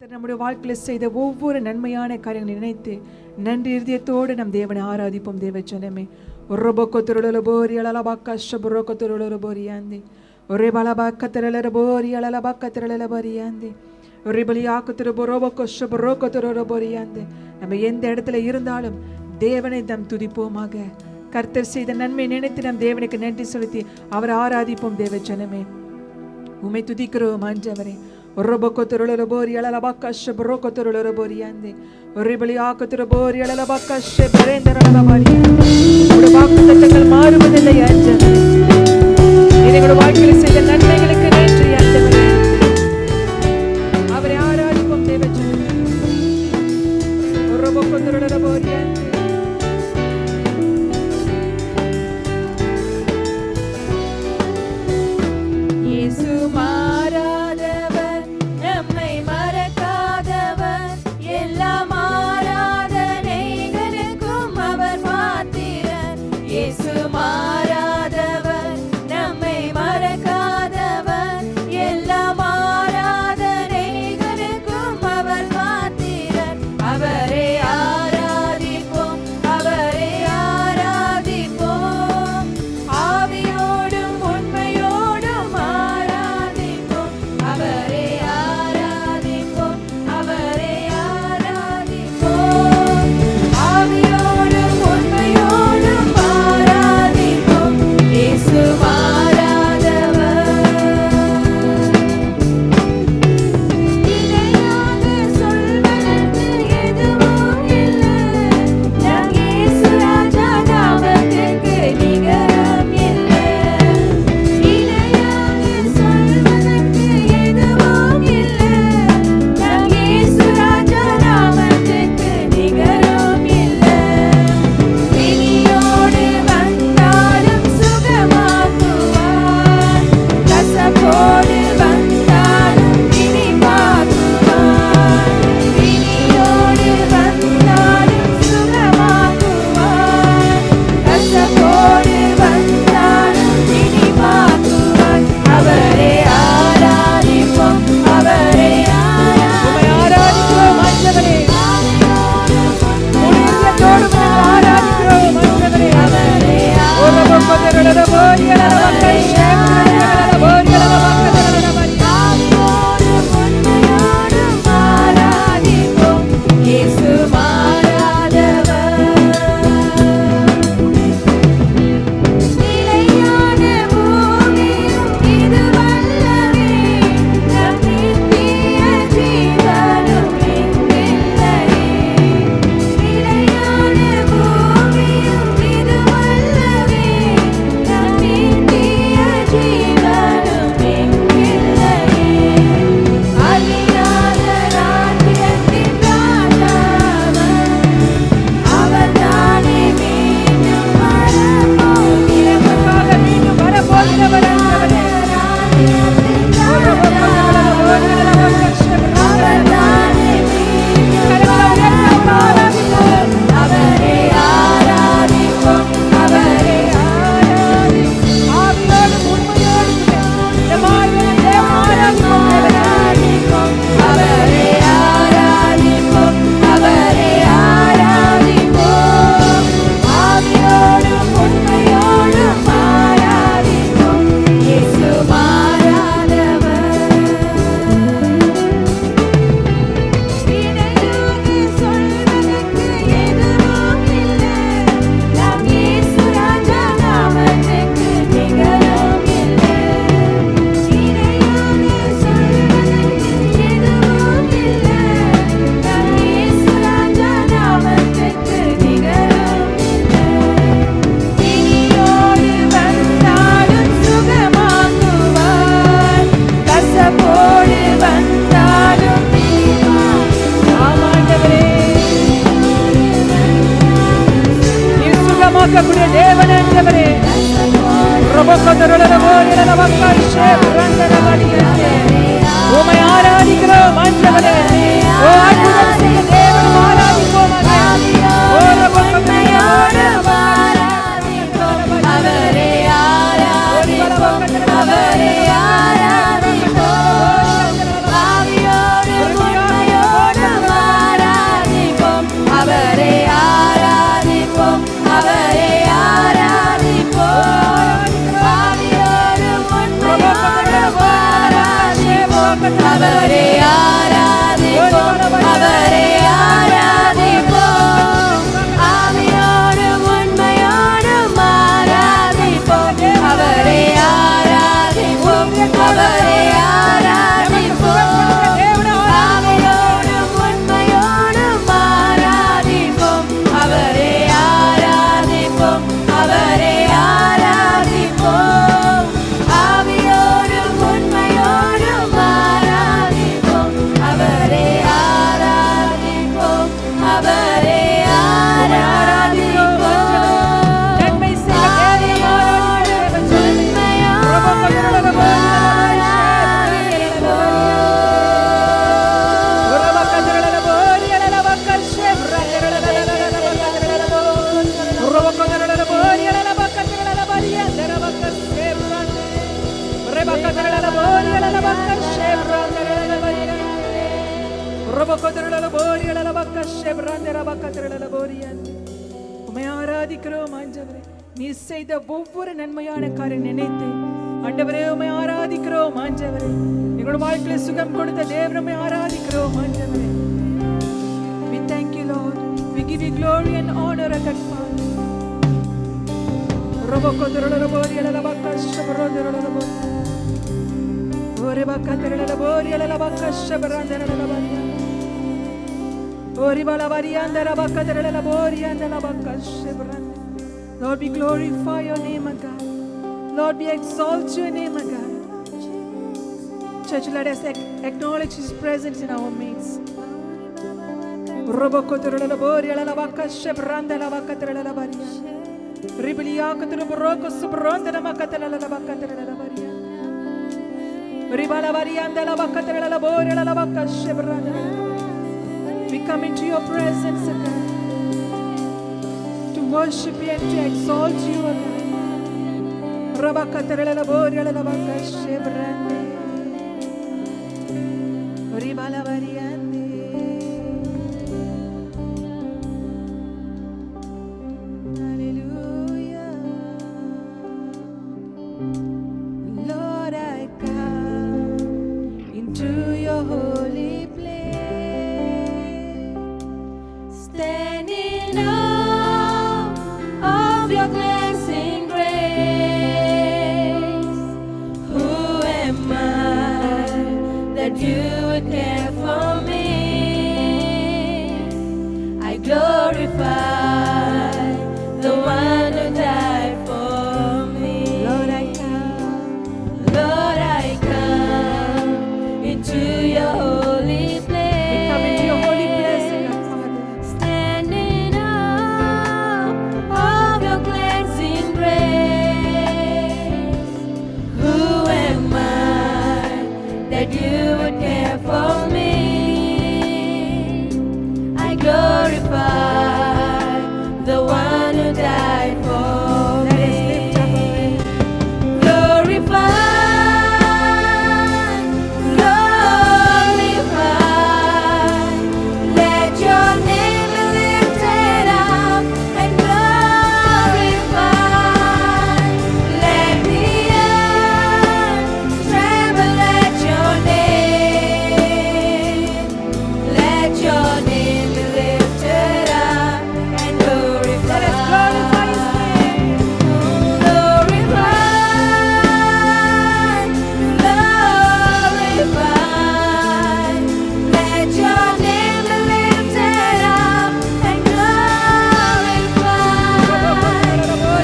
நம்முடைய வாழ்க்கையில் செய்த ஒவ்வொரு நன்மையான காரியங்களை நினைத்து நன்றி இதயத்தோடு நம் தேவனை ஆராதிப்போம். தேவ ஜனமே ஒரபோரி அலலபாக்கஷபுரோக்கத்துருளபோரியாந்தி ஒரே பலபாக்கத்திரளபோரி அலலபாக்கத்திரளபரியாந்தி ஒரே பலியாக்கத்திருபோரோபோஷபுரோக்கத்துருபோரியாந்தி. நம்ம எந்த இடத்துல இருந்தாலும் தேவனை நம் துதிப்போமாக. கர்த்தர் செய்த நன்மை நினைத்து நம் தேவனுக்கு நன்றி செலுத்தி அவரை ஆராதிப்போம். தேவ ஜனமே உம்மை துதிக்கிறோம் ஆண்டவரே. ஒரபோக்கத்துருளபோரி அலலபாக்கஷபுரோக்கத்துருளபோரியாந்தி ஒரே பலியாக்கத்திருபோரி அலலபாக்கஷபரேந்தரளபரியாந்தி. உங்களுடைய வாக்குத்தத்தங்கள் மாறுவதில்லை ஆண்டவரே. எங்களுடைய வாழ்க்கையில் செய்த நன்மைகளுக்கு நன்றி ஆண்டவரே. அவரை ஆராதிப்போம். தேவ ஜனமே ஒரபோக்கத்துருளபோரியாந்தி இயேசு மாறாதவர், நம்மை மறக்காதவர், எல்லா ஆராதனைகளுக்கும் அவர் மாத்திரர். இயேசு மாறாதவர், நம்மை மறக்காதவர், எல்லா ஆராதனைகளுக்கும் அவர் மாத்திரர். அவரை ஆராதிப்போம், அவரை ஆராதிப்போம், ஆவியோடும் உண்மையோடும் ஆராதிப்போம். அவரை ஆராதிப்போம், அவரை ஆராதிப்போம், ஆவியோடும் உண்மையோடும் ஆராதிப்போம். இயேசு மாறாதவர். இணையாக சொல்வதற்கு எதுவும் இல்லை, நம் இயேசு ராஜா நாமத்துக்கு நிகரம் இல்லை. இணையாக சொல்வதற்கு எதுவும் இல்லை, நம் இயேசு ராஜா நாமத்துக்கு நிகரம் இல்லை. பிணியோடு வந்தாலும் சுகமாக்குவார், கசப்போடு வந்தாலும் இனிப்பாக்குவார். பிணியோடு வந்தாலும் சுகமாக்குவார், கசப்போடு வந்தாலும் இனிப்பாக்குவார். அவரை ஆராதிப்போம், அவரை ஆராதிப்போம் ஆண்டவரே. முழுமையோடு ஆராதிக்கிறோம் ஆண்டவரே. அவரை ஒரபோக்கத்திரளபோரி அலலபாக்கஷபுரோக்கத்துருளபோரி அலலபாக்கத்திரளபரியாந்தி உண்மையோடும் ஆராதிப்போம். இயேசு மாறாதவர். நிலையான பூமியும் இதுவல்லவே, நம் நித்திய ஜீவனும் இங்கில்லையே. நிலையான பூமியும் இதுவல்லவே, நம் நித்திய ஜீவனும் இங்கில்லையே. அழியாத ராஜ்யத்தின் ராஜாவன், அவர்தானே மீண்டும் வரப்போகிறவர். மீண்டும் வரப்போகிறவர் ஆண்டவரே. அவர்தானே மீண்டும் வரப்போகிறவர். அவரை ஆராதிப்போம், அவரை ஆராதிப்போம், ஆவியோடும் உண்மையோடும் இந்த வாழ்வில் தேவனை ஆராதிப்போம். அவரை ஆராதிப்போம், அவரை ஆராதிப்போம், ஆவியோடும் உண்மையோடும் ஆராதிப்போம். இயேசு மாறாதவர். இணையாக சொல்வதற்கு எதுவும் இல்லை, நம் இயேசு ராஜா நாமத்துக்கு நிகரம் இல்லை. இணையாக சொல்வதற்கு எதுவும் இல்லை, நம் இயேசு ராஜா நாமத்துக்கு நிகரம் இல்லை. பிணியோடு வந்தாலும் சுகமாக்குவார், கசப்போடு வந்தாலும் ஆமாண்டவரே. நீர் சுகமாக்கக்கூடிய தேவன் ஆண்டவரே. ஒரபோக்கத்துருளபோரி அலலபாக்கஷபரேந்தரளபரியாந்தி. உம்மை ஆராதிக்கிறோம் ஆண்டவரே. ஓ அற்புதம் செய்ய தேவனை ஆராதிப்போமாக. ஒரபோக்கத்துருளபோரோடும் ஆராதிப்போம், அவரை ஆராதிப்போம், அவரை ஆராதிப்போம், ஆவியோடும் உண்மையோடும் அவரை ஆராதிப்போம், அவரை ஆராதிப்போம், ஆவியோடும் உண்மையோடும் ஆராதிப்போம், அவரை ஆராதிப்போம், அவரை ஆராதிப்போம், ஆவியோடும் உண்மையோடும் ஆராதிப்போம், அவரை ஆராதிப்போம், அவரை ஆராதிப்போம், ஆவியோடும் உண்மையோடும் ஆராதிப்போம், அவரை ஆராதிப்போம், அவரை ஆராதிப்போம், நன்மை செய்ய ஆவியோடும் உண்மையோடும் உம்மை ஆராதிக்கிறோம் ஆண்டவரே. நீர் செய்த ஒவ்வொரு நன்மையான காரியம் நினைத்து ஆண்டவரே உம்மை ஆராதிக்கிறோம் ஆண்டவரே. எங்களோட வாழ்க்கையில சுகம் கொடுத்த தேவனை உம்மை ஆராதிக்கிறோம் ஆண்டவரே. We thank you Lord. We give you glory and honor at that Father. Lord, we glorify your name, O God. Lord, we exalt your name, O God. Church, let us acknowledge His presence in our midst. We come into your presence, O God, to worship you and to exalt you, O God. Hallelujah. Lord, I come into your holy place, standing in awe of your cleansing grace. Who am I that you would care for me? I glorify the one who died for me. Lord, I come. Lord, I come into your holy place. We come into your holy place, O God, Father. Standing in awe of your cleansing grace. Who am I that you would care for me? I glorify the one who died for Let us me. lift up our hands. Glorify, glorify, let your name be lifted up and glorified. Let the earth tremble at your name. Let your name be lifted up and glorified. Let us glorify His name. Glorify, glorify, let your name be lifted up and glorified.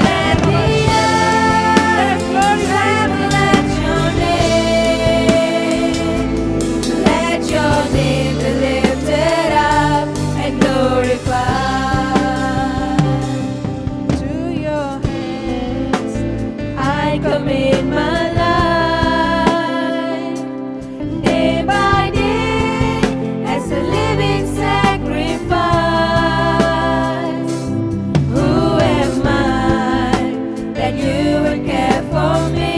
Let the earth tremble at your name. Let your name be lifted up and glorified. To your hands. I commit my life day by day as a living sacrifice. Who am I that you would care for me?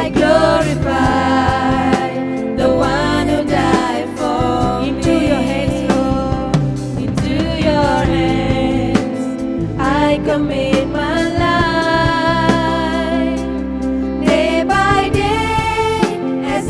I glorify the one who died for me. Into your hands, Lord. Into your hands I commit my life day by day as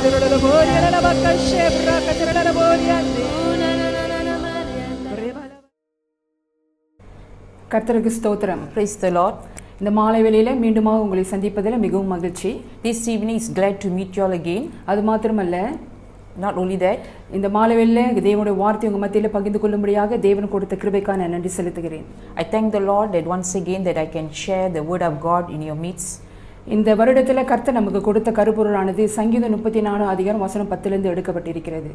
கதறல போரியல பக்கஷே பிரா கதறல போரியந்தே. கர்த்தருக்கு ஸ்தோத்திரம். Praise the Lord. இந்த மாலை வேளையில மீண்டுமாக உங்களை சந்திப்பதில் மிகவும் மகிழ்ச்சி. This evening is glad to meet you all again. அது மாத்திரமல்ல, Not only that, இந்த மாலை வேளையில தேவனுடைய வார்த்தை உங்க மத்தியில பகிர்ந்து கொள்ளும்படியாக தேவன் கொடுத்த கிருபைக்காக நான் நன்றி செலுத்துகிறேன். I thank the Lord that once again that I can share the word of God in your midst. இந்த வருடத்துல கர்த்தர் நமக்கு கொடுத்த கருப்பொருளானது சங்கீதம் 34 அதிகாரம் வசனம் 10 இருந்து எடுக்கப்பட்டிருக்கிறது.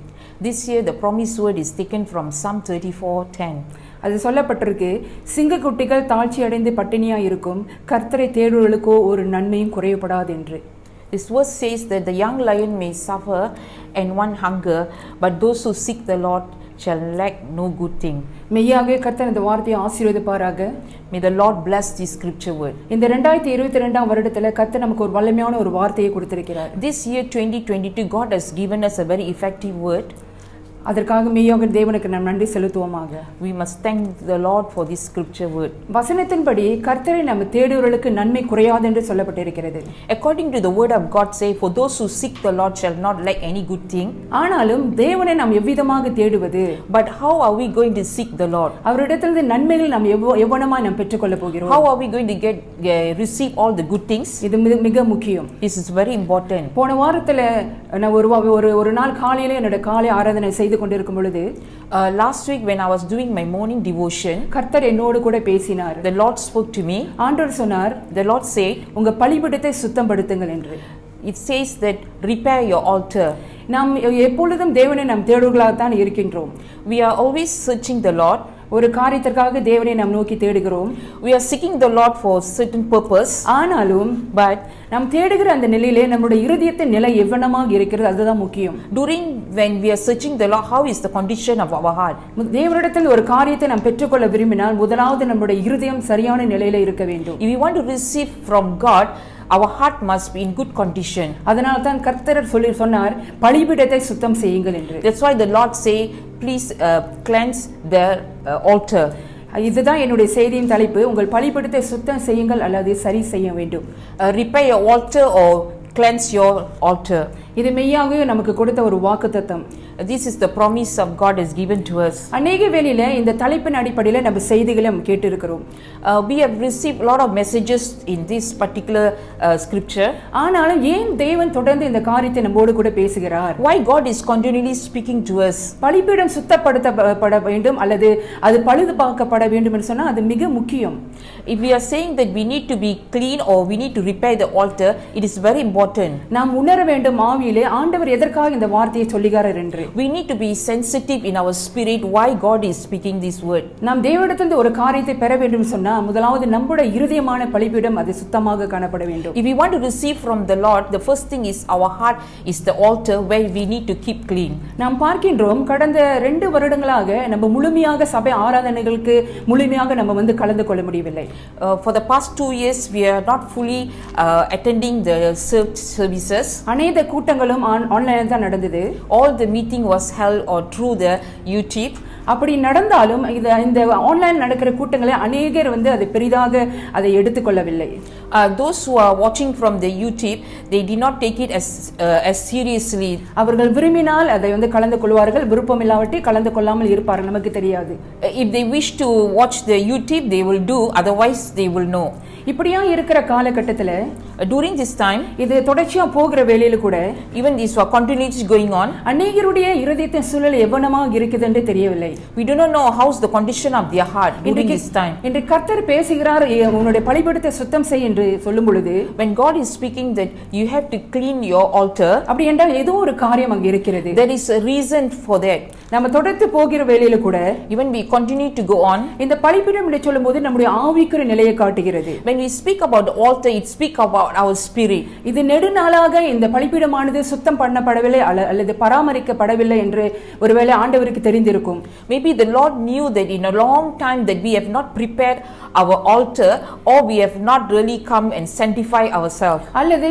This year the promised word is taken from Psalm 34:10. அது சொல்லப்பட்டிருக்கு, சிங்கக்குட்டிகள் தாழ்ச்சி அடைந்து பட்டினியா இருக்கும், கர்த்தரை தேடுவர்களுக்கோ ஒரு நன்மையும் குறையப்படாது என்று. This verse says that the young lion may suffer and want hunger, but those who seek the Lord shall lack no good thing. மெய்யாகவே கர்த்தர் இந்த வார்த்தையை ஆசீர்வதிப்பாராக. May the Lord bless this scripture word. இந்த 2022 வருடத்துல கர்த்தர் நமக்கு ஒரு வல்லமையான ஒரு வார்த்தையை கொடுத்திருக்கிறார். This year 2022 God has given us a very effective word. அதற்காக மெய்யாக தேவனுக்கு நாம் நன்றி செலுத்துவோமாக. We must thank the Lord for this scripture word. வசனத்தின்படி கர்த்தரை நம்ம தேடுவர்களுக்கு நன்மை குறையாது என்று சொல்லப்பட்டிருக்கிறது. According to the word of God say, for those who seek the Lord shall not lack any good thing. ஆனாலும் தேவனை நாம் எவ்விதமாக தேடுவது? But how are we going to seek the Lord? அவரிடத்திலிருந்து நன்மைகள் நாம் எவ்வளவாய் நாம் பெற்றுக்கொள்ள போகிறோம்? How are we going to receive all the good things? இது மிக முக்கியம். This is very important. போன வாரத்துல நான் ஒரு நாள் காலையில என்னோட காலை ஆராதனை செய்து கொண்டிருக்கும் பொழுது, last week when I was doing my morning devotion, கர்த்தர் என்னோடு கூட பேசினார். the Lord spoke to me. ஆண்டவர் சொன்னார், the Lord said, உங்க பலிபீடத்தை சுத்தப்படுத்துங்கள் என்று. it says that repair your altar. நாம் எப்பொழுதும் தேவனை நாம் தேடுவர்களாக தான் இருக்கின்றோம். We are always searching the Lord. ஒரு காரியத்திற்காக தேவனை நாம் நோக்கி தேடுகிறோம். We are seeking the Lord for certain purpose. ஆனாலும் but நாம் தேடுகிற அந்த நிலையிலே நம்முடைய இருதயத்தின் நிலை எவ்வளவாக இருக்கிறது, அதுதான் முக்கியம். during when we are searching the Lord, how is the condition of our heart? தேவனிடத்தில் ஒரு காரியத்தை நாம் பெற்றுக்கொள்ள விரும்பினால் முதலாவது நம்முடைய இருதயம் சரியான நிலையில இருக்க வேண்டும். If we want to receive from God, our heart must be in good condition. அதனால தான் கர்த்தர் சொன்னார், பலிபீடத்தை சுத்தம் செய்யுங்கள் என்று. That's why the Lord say, please cleanse the altar. இதுதான் என்னுடைய செய்தியின் தலைப்பு. உங்கள் பலிபீடத்தை சுத்தம் செய்யுங்கள் அல்லது சரி செய்ய வேண்டும். Repair your altar or cleanse your altar. இது மெய்யாகவே நமக்கு கொடுத்த ஒரு வாக்குத்தத்தம். This is the promise of God has given to us. அநேக வேளையில இந்த தலைப்பின் அடிப்படையில் நம்ம செய்திகளும் கேட்டிருக்கிறோம். We have received a lot of messages in this particular scripture. ஆனாலும் ஏன் தேவன் தொடர்ந்து இந்த காரியத்தை நம்மோடு கூட பேசுகிறார்? Why God is continually speaking to us? பலிபீடம் சுத்தப்படுத்தப்பட வேண்டும் அல்லது அது பழுதுபார்க்கப்பட வேண்டும் என்று சொன்னா அது மிக முக்கியம். If we are saying that we need to be clean or we need to repair the altar, it is very important. நாம் உணர வேண்டும் ஆவியிலே ஆண்டவர் எதற்காக இந்த வார்த்தையை சொல்லுகிறார் என்று. We need to be sensitive in our spirit why God is speaking this word. நாம் தேவனிடத்திலிருந்து ஒரு காரியத்தை பெற வேண்டும் சொன்னா முதலாவது நம்முடைய இருதயமான பலிபீடம் அது சுத்தமாக காணப்பட வேண்டும். If we want to receive from the Lord, the first thing is our heart is the altar where we need to keep clean. நாம் பார்க்கின்றோம் கடந்த 2 வருடங்களாக நம்ம முழுமையாக சபை ஆராதனைகளுக்கு முழுமையாக நம்ம கலந்து கொள்ள முடியவில்லை. For the past 2 years we are not fully attending the services. அநேக கூட்டங்களும் ஆன்லைனில் தான் நடந்தது. All the meeting was held or through the YouTube. அப்படி நடந்தாலும் இந்த ஆன்லைன் நடக்கிற கூட்டங்களை அநேகர் அதை பெரிதாக அதை எடுத்துக்கொள்ளவில்லை. Those who are watching from the YouTube, they did not take it as seriously. அவர்கள் விரும்பினால் அதை கலந்து கொள்வார்கள், விருப்பம் இல்லாவிட்டு கலந்து கொள்ளாமல் இருப்பார்கள், நமக்கு தெரியாது. If they wish to watch the YouTube, they will do, otherwise they will know. இப்படியா இருக்கிற காலகட்டத்துல during this time, இது தொடர்ச்சியா போகிற வேளையில கூட even this was continuously going on, அநேகருடைய இருதயத்தின் சூழல் எவ்வளவாக இருக்குது என்று தெரியவில்லை. We do not know how's the condition of their heart during this time. இன்று கர்த்தர் பேசுகிறார், உன்னுடைய பலிபீடத்தை சுத்தம் செய் என்று சொல்லும் பொழுது, when God is speaking that you have to clean your altar, அப்படி என்றால் ஏதோ ஒரு காரியம் அங்க இருக்கிறது. There is a reason for that. நம்ம தொடர்ந்து போகிற வேளையில கூட even we continue to go on, இந்த பலிபீடம் என்று சொல்லும்போது நம்முடைய ஆவிக்குரிய நிலையை காட்டுகிறது. when we speak about the altar, it speak about our spirit. இது நெடுநாளாக இந்த பலிபீடமானது சுத்தம் பண்ணப்படவில்லை அல்லது பராமரிக்கப்படவில்லை என்று ஒருவேளை ஆண்டவருக்கு தெரிந்திருக்கும். Maybe the Lord knew that in a long time that we have not prepared our altar or we have not really come and sanctify ourselves. அல்லது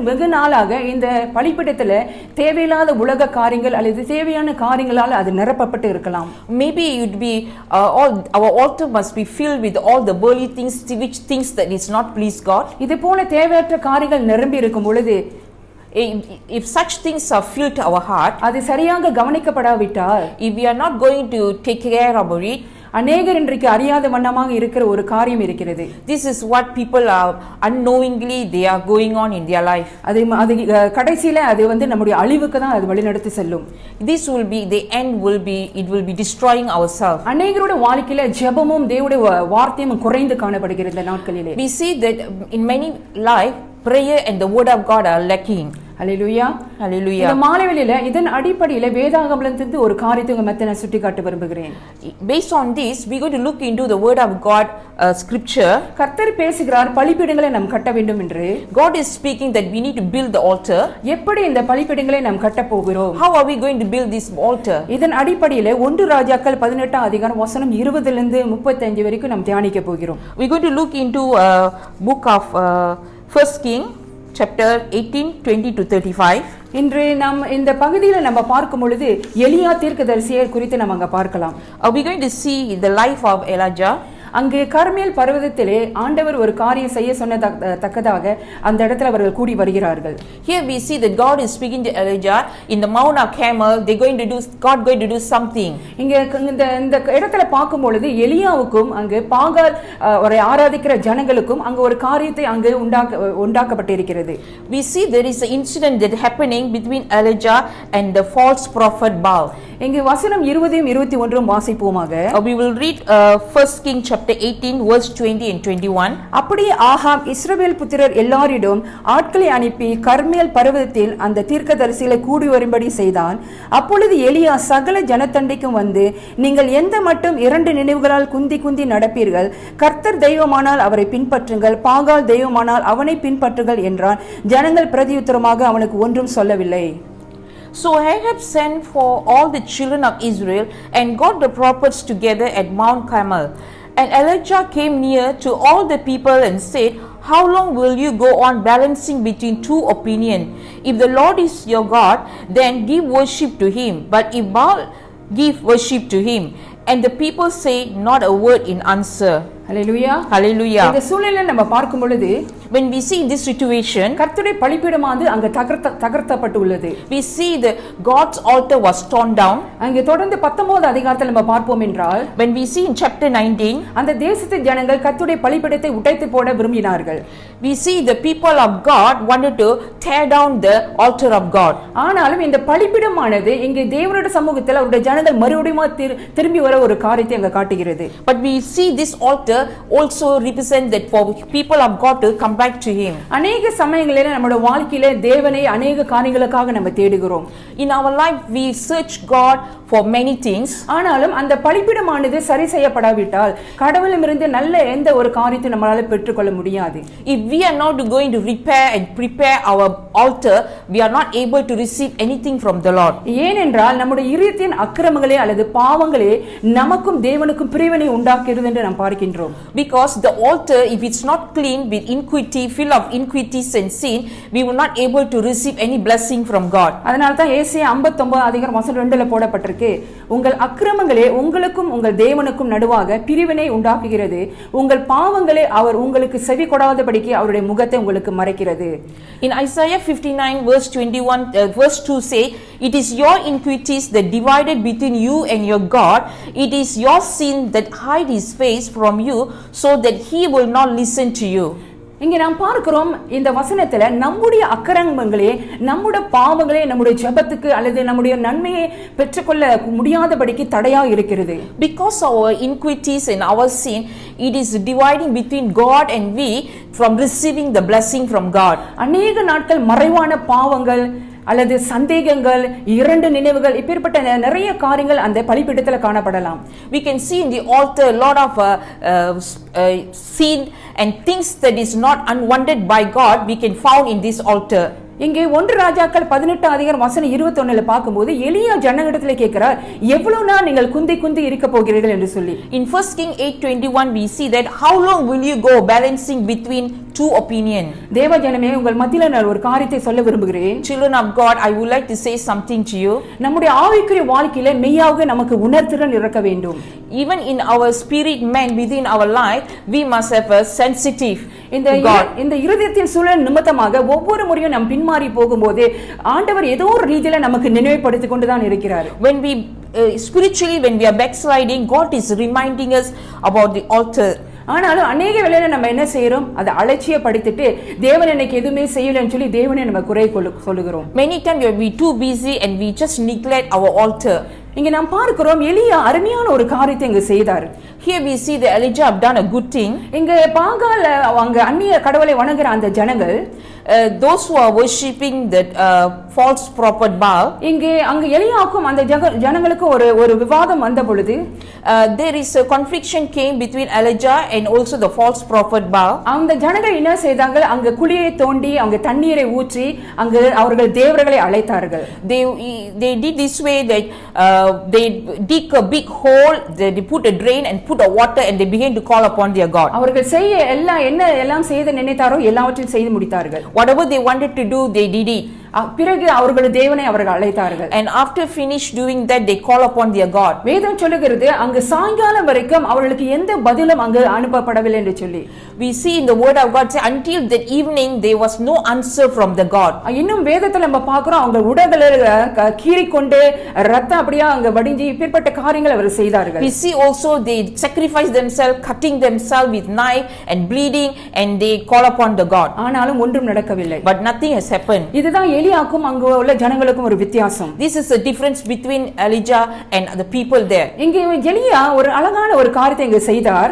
வெகு நாளாக இந்த பலிபீடத்துல தேவையில்லாத உலக காரியங்கள் அல்லது தேவையான காரியங்களால் அது நிரப்பப்பட்டு இருக்கலாம். Maybe it would be all our altar must be filled with all the worldly things, which things that is not please God. இது போல தேவையற்ற காரியங்கள் நிரம்பி இருக்கும் பொழுது if such things are filled to our heart, அது சரியாக கவனிக்கப்படாவிட்டால், if we are not going to take care about it, அநேகர் இன்றைக்கு அறியாத வண்ணமாக இருக்கிற ஒரு காரியம் இருக்கிறது. this is what people are unknowingly they are going on in their life. அது கடைசியில அது நம்முடைய அழிவுக்கு தான் அது வழிநடத்தி செல்லும். This will be the end, will be it will be destroying ourselves. அநேகரோட வாழ்க்கையில ஜெபமும் தேவனுடைய வார்த்தையும் குறைந்து காணப்படுகிறது இந்த நாட்களிலே. We see that in many life prayer and the word of God are lacking. ஹல்லேலூயா, ஹல்லேலூயா. இந்த மாலை வேளையில இதன் அடிப்படையில வேதாகமத்திலிருந்து ஒரு காரியத்தை உங்க மத்திய நான் சுட்டிக்காட்ட விரும்புகிறேன். Based on this we going to look into the word of God scripture. கர்த்தர் பேசுகிறார் பலிபீடங்களை நாம் கட்ட வேண்டும் என்று. God is speaking that we need to build the altar. எப்படி இந்த பலிபீடங்களை நாம் கட்ட போகிறோம்? How are we going to build this altar? இதன் அடிப்படையில 1 ராஜாக்கள் 18ஆம் அதிகாரம் வசனம் 20 இருந்து 35 வரைக்கும் நாம் தியானிக்க போகிறோம். We going to look into book of First King chapter 18:20 to 35. இன்று நாம் இந்த பகுதியில நம்ம பார்க்கும் பொழுது எலியா தீர்க்கதரிசியை குறித்து நம்ம அங்க பார்க்கலாம். We going to see the life of Elijah. அங்கே கர்மேல் பர்வதத்திலே ஆண்டவர் ஒரு காரியம் செய்ய சொன்னதக்கதாக அந்த இடத்துல அவர்கள் கூடி வருகிறார்கள். Here we see that God is speaking to Elijah in the Mount of Carmel. God going to do something. இங்க இந்த இடத்துல பார்க்கும் பொழுது எலியாவுக்கும் அங்கு பாகால் ஒரு ஆராதிக்கிற ஜனங்களுக்கும் அங்க ஒரு காரியத்தை அங்கு உண்டாக்கப்பட்டிருக்கிறது. We see there is an incident that happening between Elijah and the false prophet Baal. இங்கு வசனம் 20 21 வாசிப்போமாக. We will read First King chapter 18 verse 20 and 21. அப்படியே ஆகாப் இஸ்ரவேல் புத்திரர் எல்லாரிடம் ஆட்களை அனுப்பி கர்மேல் பர்வதத்தில் அந்த தீர்க்கதரிசிகளை கூடி வரும்படி செய்தான். அப்பொழுது எலியா சகல ஜனத்தண்டைக்கும் வந்து, நீங்கள் எந்த மட்டும் 2 நினைவுகளால் குந்தி குந்தி நடப்பீர்கள், கர்த்தர் தெய்வமானால் அவரை பின்பற்றுங்கள், பாகால் தெய்வமானால் அவனை பின்பற்றுங்கள் என்றான். ஜனங்கள் பிரதியுத்தரமாக அவனுக்கு ஒன்றும் சொல்லவில்லை. So Ahab sent for all the children of Israel and got the prophets together at Mount Carmel. And Elijah came near to all the people and said, how long will you go on balancing between two opinions? If the Lord is your God, then give worship to him. But if Baal, give worship to him. And the people say not a word in answer. Hallelujah. Hallelujah. இந்த சூழ்நிலையை நம்ம பார்க்கும் பொழுது, when we see this situation, கர்த்தருடைய பலிபீடமானது அங்க தகர்த்தப்பட்டு உள்ளது. We see the God's altar was torn down. அங்கே தொடர்ந்து 19 அதிகாரத்தில் நம்ம பார்ப்போம் என்றால், when we see in chapter 19, அந்த தேசத்து ஜனங்கள் கர்த்தருடைய பலிபீடத்தை உடைத்து போட விரும்பினார்கள். We see the people of God wanted to tear down the altar of God. ஆனாலும் இந்த பலிபீடமானது இங்கே தேவனுடைய சமூகத்தில் அவருடைய ஜனங்கள் மறுபடியும் திரும்பி வர ஒரு காரியத்தை அங்க காட்டுகிறது. But we see this altar also represent that for people of God to come back to him. அநேக சமயங்களில் நம்முடைய வாழ்க்கையிலே தேவனை அநேக காரியங்களுக்காக நம்ம தேடுகிறோம். In our life we search God for many things. ஆனாலும் அந்த பலிபீடமானது சரி செய்யப்படாவிட்டால் கடவுளிடமிருந்து நல்ல எந்த ஒரு காரியத்தை நம்மால பெற்றுக்கொள்ள முடியாது. If we are not going to repair and prepare our altar, we are not able to receive anything from the Lord. ஏனென்றால் நம்முடைய இதயத்தின் அக்கிரமங்களே அல்லது பாவங்களே நமக்கும் தேவனுக்கும் பிரிவினை உண்டாக்குகிறது என்று நாம் பார்க்கின்றோம். Because the altar, if it's not clean with iniquity, full of iniquities and sin, we will not able to receive any blessing from God. அதனால தான் ஏசாயா 59 அதிகாரம் வசனம் 2ல போடப்பட்டிருக்கு, உங்கள் அக்கிரமங்களே உங்களுக்கும் உங்கள் தேவனுக்கும் நடுவாக பிரிவினை உண்டாக்குகிறது, உங்கள் பாவங்களே அவர் உங்களுக்கு செவி கொடாதபடிக்கு அவருடைய முகத்தை உங்களுக்கு மறைக்கிறது. In Isaiah 59 verse 21 verse 2 say, it is your iniquities that divided between you and your God, it is your sin that hide his face from you so that he will not listen to you. இங்கே நாம் பார்க்கிறோம் இந்த வசனத்துல நம்முடைய அக்கிரமங்களே நம்முடைய பாவங்களே நம்முடைய ஜெபத்துக்கு அல்லது நம்முடைய நன்மையை பெற்றுக்கொள்ள முடியாதபடிக்கு தடையா இருக்கிறது. Because our iniquities and our sin, it is dividing between God and we from receiving the blessing from God. அநேக நாட்கள் மறைவான பாவங்கள் அல்லது சந்தேகங்கள், 2 நினைவுகள், இப்பேற்பட்ட நிறைய காரியங்கள் அந்த பலிபீடத்தில் காணப்படலாம். We can see in the altar a lot of sin and things that is not unwanted by God we can found in this altar. இங்கே 1 ராஜாக்கள் 18 அதிகாரம் வசனம் 21ல பார்க்கும்போது எலியா ஜனங்களிடத்துல கேட்கிறார், எவ்வளவு நாள் நீங்கள் குந்தி குந்தி இருக்க போகிறீர்கள் என்று சொல்லி. In First King 8:21 we see that how long will you go balancing between two opinion. தேவ ஜனமே, உங்கள் மத்தியில நான் ஒரு காரியத்தை சொல்ல விரும்புகிறேன். Children of God, I would like to say something to you. நம்முடைய ஆவிக்குரிய வாழ்க்கையில மெய்யாக நமக்கு உணர்திறன் இருக்க வேண்டும். Even in our spirit man within our life, we must have a sensitive. இந்த இருதயத்தின் சூழல் நிமித்தமாக ஒவ்வொரு முறையும் நாம் பின்மாறி போகும்போது ஆண்டவர் ஏதோ ஒரு ரீதியில நமக்கு நினைவுபடுத்திக் கொண்டுதான் இருக்கிறார். When we spiritually, when we are backsliding, God is reminding us about the altar. ஆனாலும் அநேக வேளையில நம்ம என்ன செய்யறோம், அதை அலட்சியப்படுத்திட்டு தேவன் எனக்கு எதுவுமே செய்யலன்னு சொல்லி தேவனை நம்ம குறை சொல்லுகிறோம். Many times we are too busy and we just neglect our altar. இங்க நாம் பார்க்கிறோம் எலியா அருமையான ஒரு காரியத்தை இங்க செய்தார். Here we see that Elijah have done a good thing. இங்க பாகால அங்க அந்நிய கடவுளை வணங்குற அந்த ஜனங்கள், those who are worshipping that false prophet Baal, அங்க எலியாவுக்கும் அந்த ஜனங்களுக்கும் ஒரு விவாதம் வந்த பொழுது there is a confliction came between Elijah and also the false prophet Baal. அந்த ஜனங்கள் என்ன செய்தாங்க, அங்க குழியை தோண்டி அங்க தண்ணீரை ஊற்றி அங்க அவர்கள் தேவர்களை அழைத்தார்கள். They did this way that they dig a big hole, they put a drain and put a water and they began to call upon their God. அவர்கள் எல்லாம் செய்து நினைத்தாரோ எல்லாவற்றையும் செய்து முடித்தார்கள். Whatever they wanted to do, they did it. பிறகு அவர்கள் தேவனை அவர்கள் அழைத்தார்கள். And after finish doing that, they call upon their God. வேதம் சொல்லுகிறது அங்க சாயங்காலம் வரைக்கும் அவர்களுக்கு எந்த பதிலும் அங்கு அனுப்பப்படவில்லை என்று சொல்லி. We see in the word of God say until that evening there was no answer from the God. இன்னும் வேதத்துல நம்ம பார்க்கிறோம் அவங்க உடல்களை கீறிக்கொண்டு ரத்தம் அப்படியே அங்க வடிஞ்சி இப்படிப்பட்ட காரியங்களை அவர் செய்தார்கள். We see also they sacrifice themselves, cutting themselves with knife and bleeding, and they call upon the God. ஆனாலும் ஒன்றும் நடக்கவில்லை. But nothing has happened. இதுதான் எலியாக்கும் அங்க உள்ள ஜனங்களுக்கும் ஒரு வித்தியாசம். This is the difference between Elijah and the people there. இங்க எலியா ஒரு அழகான ஒரு காரியத்தை இங்க செய்தார்.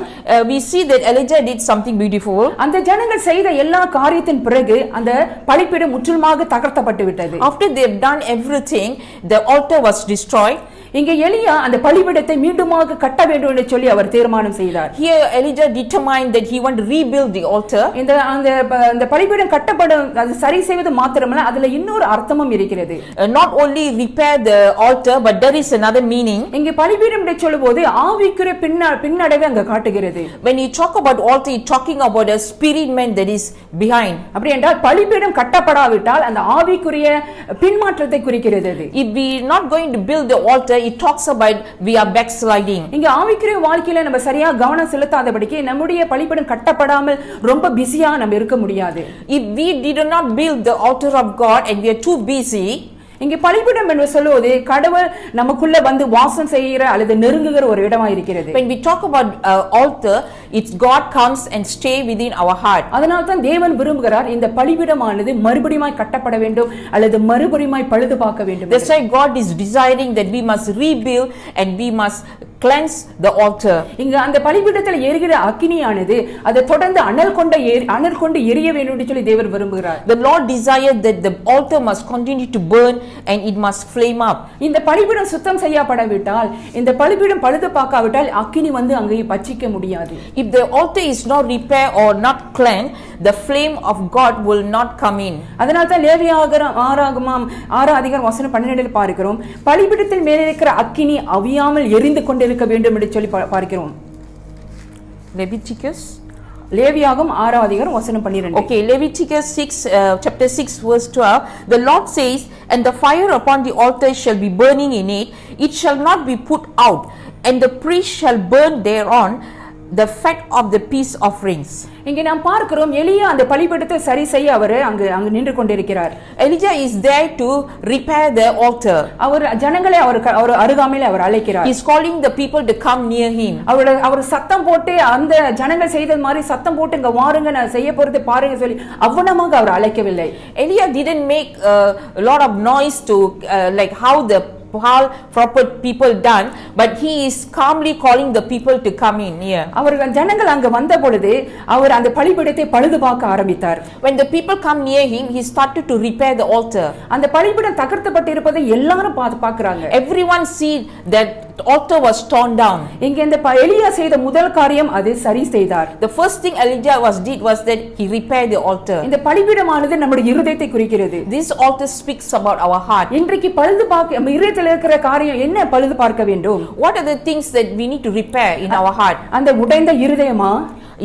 We see that Elijah did something beautiful. அந்த ஜனங்கள் செய்த எல்லா காரியத்தின் பிறகு அந்த பலிபீடம் முற்றிலுமாக தகர்த்தப்பட்டு விட்டது. After they have done everything, the altar was destroyed. இங்க எலியா அந்த பலிபீடத்தை மீண்டுமாக கட்ட வேண்டும் என்று சொல்லி அவர் தீர்மானம் செய்தார். Here Elijah determined that he want to rebuild the altar. அந்த பலிபீடம் கட்டப்படும் அது சரி செய்வது மாத்திரமல்ல அதுல இன்னொரு அர்த்தமும் இருக்கிறது. Not only repair the altar, but there is another meaning. இங்க பலிபீடம் என்று சொல்லும்போது ஆவிக்குரிய பின்னடைவை அங்க காட்டுகிறது. When you talk about altar, you talking about a spirit man that is behind. அப்படி என்றால் பலிபீடம் கட்டப்படாவிட்டால் அந்த ஆவிக்குரிய பின்மாற்றத்தை குறிக்கிறது. If we not going to build the altar, it talks about we are backsliding. இங்க ஆவிக்குரிய வாழ்க்கையில நம்ம சரியா கவனம் செலுத்தாதபடிக்கு நம்முடைய பலிபீடம் கட்டப்படாமல் ரொம்ப பிஸியா நம்ம இருக்க முடியாது. If we did not build the altar of God and we are too busy, இங்க பலிபீடம் என்று சொல்லுவது கடவுள் நமக்குள்ள வந்து வாசம் செய்கிற அல்லது நெருங்குகிற ஒரு இடமா இருக்கிறது. When we talk about altar, it's God comes and stay within our heart. அதனால தான் தேவன் விரும்புகிறார் இந்த பலிபீடமானது மறுபடியும் கட்டப்பட வேண்டும் அல்லது மறுபடியும் பழுது பார்க்க வேண்டும். That's why God is desiring that we must rebuild and we must cleanse the altar. இங்க அந்த பலிபீடத்தில் எரிகிற அக்கினியானது அதை தொடர்ந்து அனல் கொண்டு எரிய வேண்டும் என்று சொல்லி தேவன் விரும்புகிறார். The Lord desired that the altar must continue to burn and it must flame up. இந்த பலிபீடம் சுத்தம் செய்யப்படாவிட்டால் இந்த பலிபீடம் பழுது பார்க்காவிட்டால் அக்கினி வந்து அங்கே பற்றிக்க முடியாது. If the altar is not repaired or not cleansed, the flame of God will not come in. அதனால தான் லேவியாகமம் 6 அதிகாரம் வசனம் 12 இல் பார்க்கிறோம் பலிபீடத்தில் மேலே இருக்கிற அக்கினி அவியாமல் எரிந்து கொண்டிருக்க வேண்டும் என்று சொல்லி பார்க்கிறோம். Leviticus லேவியாகமம் 6 அதிகாரம் வசனம் 12. Okay, Leviticus 6 chapter 6 verse 12, the Lord says, and the fire upon the altar shall be burning in it, it shall not be put out, and the priest shall burn thereon the fat of the peace offerings. இங்க நாம் பார்க்கிறோம் எலியா அந்த பலிபீடத்தை சரி செய்ய அவர் அங்கு நின்று கொண்டிருக்கிறார். Elijah is there to repair the altar. அவர் ஜனங்களை அவர் அருகாமையில் அவர் அழைக்கிறார். He is calling the people to come near him. அவர் சத்தம் போட்டு அந்த ஜனங்கள் செய்தது மாதிரி சத்தம் போட்டு இங்க வாருங்க நான் செய்ய போறது பாருங்க சொல்லி அவ்வளமாக அவர் அழைக்கவில்லை. Elijah didn't make a lot of noise to like how the proper people done, but he is calmly calling the people to come in here. அவர்கள் ஜனங்கள் அங்க வந்த பொழுது அவர் அந்த பலிபீடத்தை பழுது பார்க்க ஆரம்பித்தார். When the people come near him, he started to repair the altar. அந்த பலிபீடம் தகர்க்கப்பட்டிருப்பதை எல்லாரும் பார்க்கறாங்க. Everyone see that the altar was torn down. இங்க இந்த எலியா செய்த முதல் காரியம் அது சரி செய்தார். The first thing Elijah did was that he repaired the altar. இந்த பலிபீடமானது நம்முடைய இருதயத்தை குறிக்கிறது. This altar speaks about our heart. இன்றைக்கு பழுது பார்க்க நம்ம இருதயத்தில் இருக்கிற காரியம் என்ன பழுது பார்க்க வேண்டும்? What are the things that we need to repair in our heart? அந்த உடைந்த இருதயமா?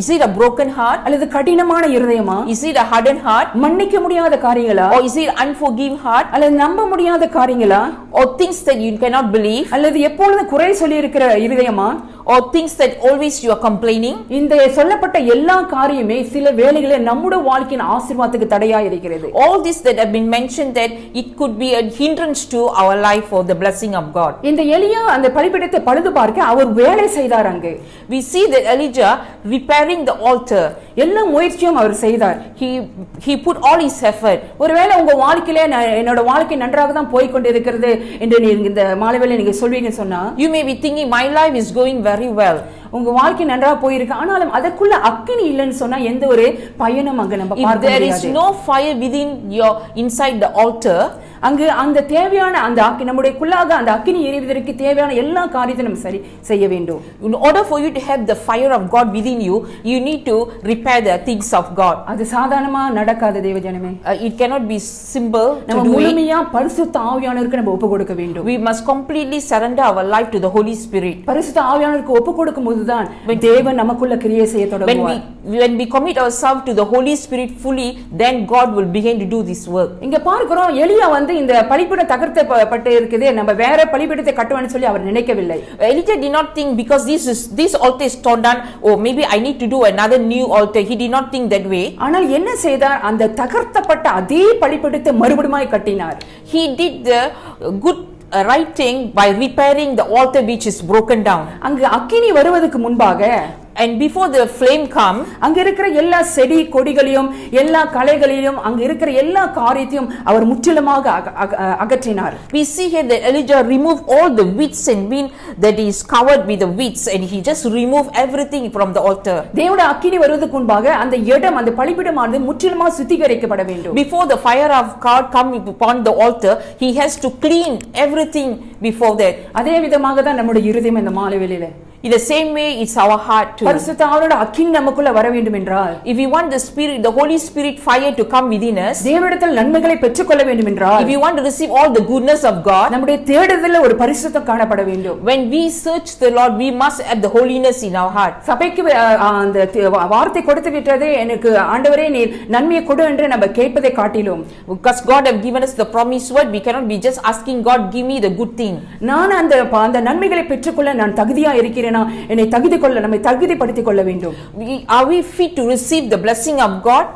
Is it a broken heart? அல்லது கடினமான இருதயமா? Is it a hardened heart? மன்னிக்க முடியாத காரியங்களா? Or is it unforgiving heart? அல்லது நம்ப முடியாத காரியங்களா? Or things that you cannot believe? அல்லது எப்பொழுதும் குறை சொல்லி இருக்கிற இருதயமா? or things that always you are complaining. இந்த சொல்லப்பட்ட எல்லா காரியமே சில வேளைகளில் நம்முடைய வாழ்க்கையின் ஆசீர்வாதத்துக்கு தடையா இருக்கிறது. All this that have been mentioned, that it could be a hindrance to our life or the blessing of God. இந்த எலியா அந்த பலிபீடத்தை பழுது பார்க்க அவர் வேலை செய்தார். அங்கே We see that Elijah repairing the altar. எல்லா முயற்சியும் அவர் செய்தார். He put all his effort. ஒருவேளை உங்க வாழ்க்கையில என்னோட வாழ்க்கை நன்றாக தான் போய் கொண்டிருக்கிறது என்று நீங்க இந்த மாலைவேளை நீங்க சொல்வீங்கன்னு சொன்னா, You may be thinking my life is going very well. உங்க வாழ்க்கை நன்றாக போயிருக்கு, ஆனாலும் அதற்குள்ள அக்கினி இல்லைன்னு சொன்னா எந்த ஒரு பயனும் அங்க நம்ம பார்க்க முடியாது. If there is no fire within your inside the altar, அங்கு அந்த தேவையான அந்த நம்முடையக்குள்ளாக அந்த அக்கினி எரிவதற்கு தேவையான எல்லா காரியத்தையும் நம்ம சரி செய்ய வேண்டும். In order for you to have the fire of God within you, you need to repair the things of God. அது சாதாரணமா நடக்காத தேவஜனமே. It cannot be simple to நம்ம do it. முழுமையா பரிசுத்த ஆவியானவருக்கு நம்ம ஒப்பு கொடுக்க வேண்டும். We must completely surrender our life to the Holy Spirit. பரிசுத்த ஆவியானவருக்கு ஒப்பு கொடுக்கும்போது தான் தேவன் நமக்குள்ள கிரியை செய்ய தொடங்குவார். When we commit ourselves to the Holy Spirit fully, then God will begin to do this work. இங்க பார்க்கிறோம், எலியா இந்த பலிபீடம் தகர்க்கப்பட்டு இருக்குது, நம்ம வேற பலிபீடத்தை கட்டுவான்னு சொல்லி அவர் நினைக்கவில்லை. Elijah did not think because this altar is torn down, oh maybe I need to do another new altar. He did not think that way. ஆனால் என்ன செய்தார்? அந்த தகர்த்தப்பட்ட அதே பலிபீடத்தை மறுபடியும் கட்டினார். He did the good right thing by repairing the altar which is broken down. அங்கு அக்கினி வருவதற்கு முன்பாக, and before the flame come, அங்க இருக்கிற எல்லா செடி கொடிகளையும் எல்லா களைகளையும் அங்க இருக்கிற எல்லா காரியத்தையும் அவர் முற்றிலுமாக அகற்றினார். We see here that Elijah removed all the weeds and wind that is covered with the weeds, and he just removed everything from the altar. தேவனுடைய அக்கினி வருவதற்கு முன்பாக அந்த இடம், அந்த பலிபீடமானது முற்றிலுமாக சுத்திகரிக்கப்பட வேண்டும். Before the fire of God come upon the altar, he has to clean everything before that. அதே விதமாக தான் நம்முடைய இருதயம் இந்த மாலை வேளையிலே, in the same way it's our heart too. பரிசுத்த ஆவியோட அக்கினி நமக்குள்ள வர வேண்டும் என்றால், if we want the spirit, the Holy Spirit fire to come within us, தேவனிடத்தில் நன்மைகளை பெற்றுக்கொள்ள வேண்டும் என்றால், if we want to receive all the goodness of God, நம்முடைய தேடுதல்ல ஒரு பரிசுத்தம் காணப்பட வேண்டும். when we search the Lord, we must have the holiness in our heart. சபைக்கு அந்த வார்த்தை கொடுத்து விட்டதே, எனக்கு ஆண்டவரே நீர் நன்மையை கொடு என்று நம்ம கேட்பதை காட்டிலும், because God have given us the promised word, we cannot be just asking God, give me the good thing. நான் அந்த நன்மைகளை பெற்றுக்கொள்ள நான் தகுதியா இருக்கிறேன், என்னை நம்மை தகுதிப்படுத்திக் கொள்ள வேண்டும். Are we fit to receive the blessing of God?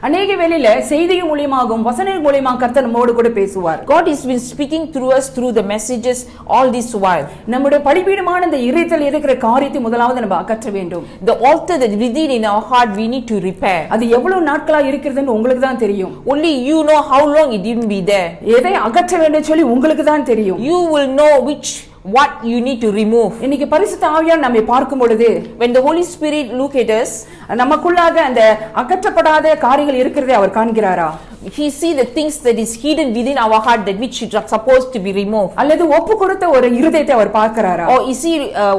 அநேக வேளையில செய்தியின் மூலமாகவும் வசனங்கள் மூலமாக கர்த்தர் நம்மோடு கூட பேசுவார். God has been speaking through us through the messages all this while. நம்முடைய பலிபீடமான இந்த இருதயத்தில் இருக்கிற காரியத்தை முதலாவது நம்ம அகற்ற வேண்டும். The altar that within in our heart we need to repair. அது எவ்வளவு நாட்களா இருக்குதுன்னு உங்களுக்கு தான் தெரியும். Only you know how long it didn't be there. எதை அகற்ற வேண்டும் சொல்லி உங்களுக்கு தான் தெரியும். You will know what you need to remove. இன்னைக்கு பரிசுத்த ஆவியானவர் நம்மை பார்க்கும் பொழுது, when the Holy Spirit look at us, நமக்குள்ளாக அந்த அகற்றப்படாத காரியங்கள் இருக்கிறதை அவர் காண்கிறாரா? he see the things that is hidden within our heart that which is supposed to be removed. அல்லது ஒப்பு கொடுத்த ஒரு இருதயத்தை அவர் பார்க்கிறாரா? or is he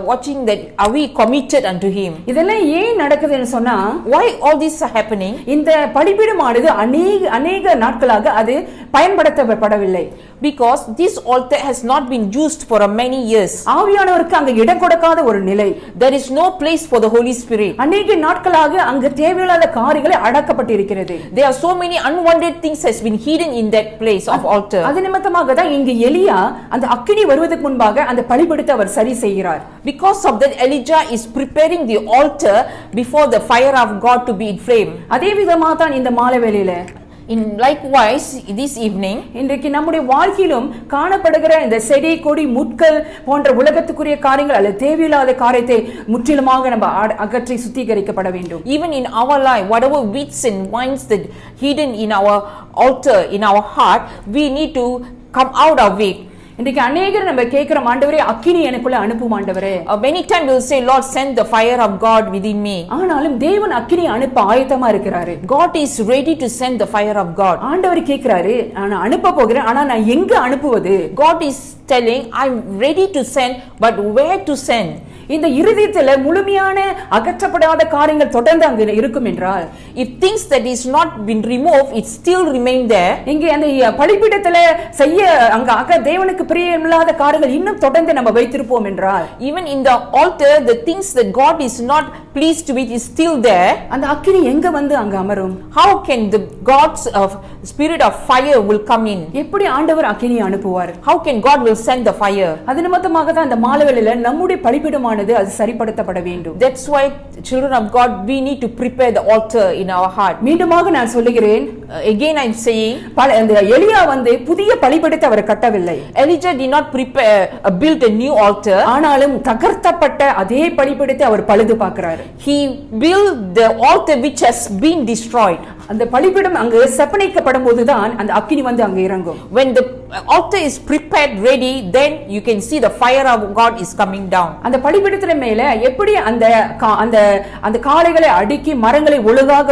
watching that are we committed unto him? இதெல்லாம் ஏன் நடக்குதுன்னு சொன்னா, why all this are happening? இந்த பலிபீடமானது அநேக நாட்களாக அது பயன்படுத்தப்படவில்லை. because this altar has not been used for many years. ஆவியானவருக்கு அங்க இடம் கொடுக்காத ஒரு நிலை. there is no place for the Holy Spirit. அநேக நாட்களாக அங்க தேவையில்லாத காரியங்களை அடக்கப்பட்டிருக்கிறது. there are so many unwanted things has been hidden in that place of altar. அது நிமித்தமாக தான் இங்க எலியா அந்த அக்கினி வருவதற்கு முன்பாக அந்த பலிபீடத்தை அவர் சரி செய்கிறார். because of that Elijah is preparing the altar before the fire of God to be in flame. அதே விதமா தான் இந்த மாலை வேளையில, in likewise this evening, இன்றைக்கு நம்முடைய வாழ்க்கையிலும் காணப்படுகிற இந்த செடி கொடி முட்கள் போன்ற உலகத்துக்குரிய காரியங்கள் அல்லது தேவையில்லாத காரியத்தை முற்றிலுமாக நம்ம அகற்றி சுத்திகரிக்கப்பட வேண்டும். even in our life, whatever weeds and vines that hidden in our altar, in our heart, we need to come out of it. இன்றைக்கு அநேகர் நம்ம கேட்கிறோம், ஆண்டவரே அக்கினி எனக்குள்ள அனுப்பும் ஆண்டவரே. many times we will say, Lord, send the fire of God within me. ஆனாலும் தேவன் அக்கினி அனுப்ப ஆயத்தமா இருக்கிறாரு. God is ready to send the fire of God. ஆண்டவர் கேக்குறாரு, நான் அனுப்ப போகிறேன், ஆனா நான் எங்க அனுப்புவது? God is telling, I'm ready to send, but where to send? இந்த இருதயத்துல முழுமையான அகற்றப்படாத காரியங்கள் தொடர்ந்து அங்க இருக்கும் என்றால், if things that is not been removed, it still remain there. இங்க அந்த பலிபீடத்துல செய்ய அங்க தேவனுக்கு பிரியமில்லாத காரியங்கள் இன்னும் தொடர்ந்து நம்ம வைத்திருப்போம் என்றால், even in the altar the things that God is not pleased with is still there. அந்த அக்கினி எங்க வந்து அங்க அமரும்? how can the God's spirit of fire will come in? எப்படி ஆண்டவர் அக்கினியை அனுப்புவார்? how can God will send the fire? அது நிமித்தமாக தான் இந்த மாலை வேளையில நம்முடைய பலிபீடமான பலிபீடமானது அது சரிப்படுத்தப்பட வேண்டும். That's why, children of God, we need to prepare the altar in our heart. மீண்டுமாக நான் சொல்லுகிறேன், Again I'm saying, அந்த எலியா புதிய பலிபீடத்தை அவர் கட்டவில்லை. Elijah did not build a new altar. ஆனாலும் தகர்த்தப்பட்ட அதே பலிபீடத்தை அவர் பழுது பார்க்கிறார். He built the altar which has been destroyed. அந்த பலிபீடம் அங்கு செப்பனிக்கப்படும் போதுதான் அந்த அக்கினி அங்கு இறங்கும். When the altar is prepared ready, then you can see the fire of God is coming down. அந்த பலிபீடத்தின் மேல எப்படி அந்த அந்த அந்த காளைகளை அடுக்கி மரங்களை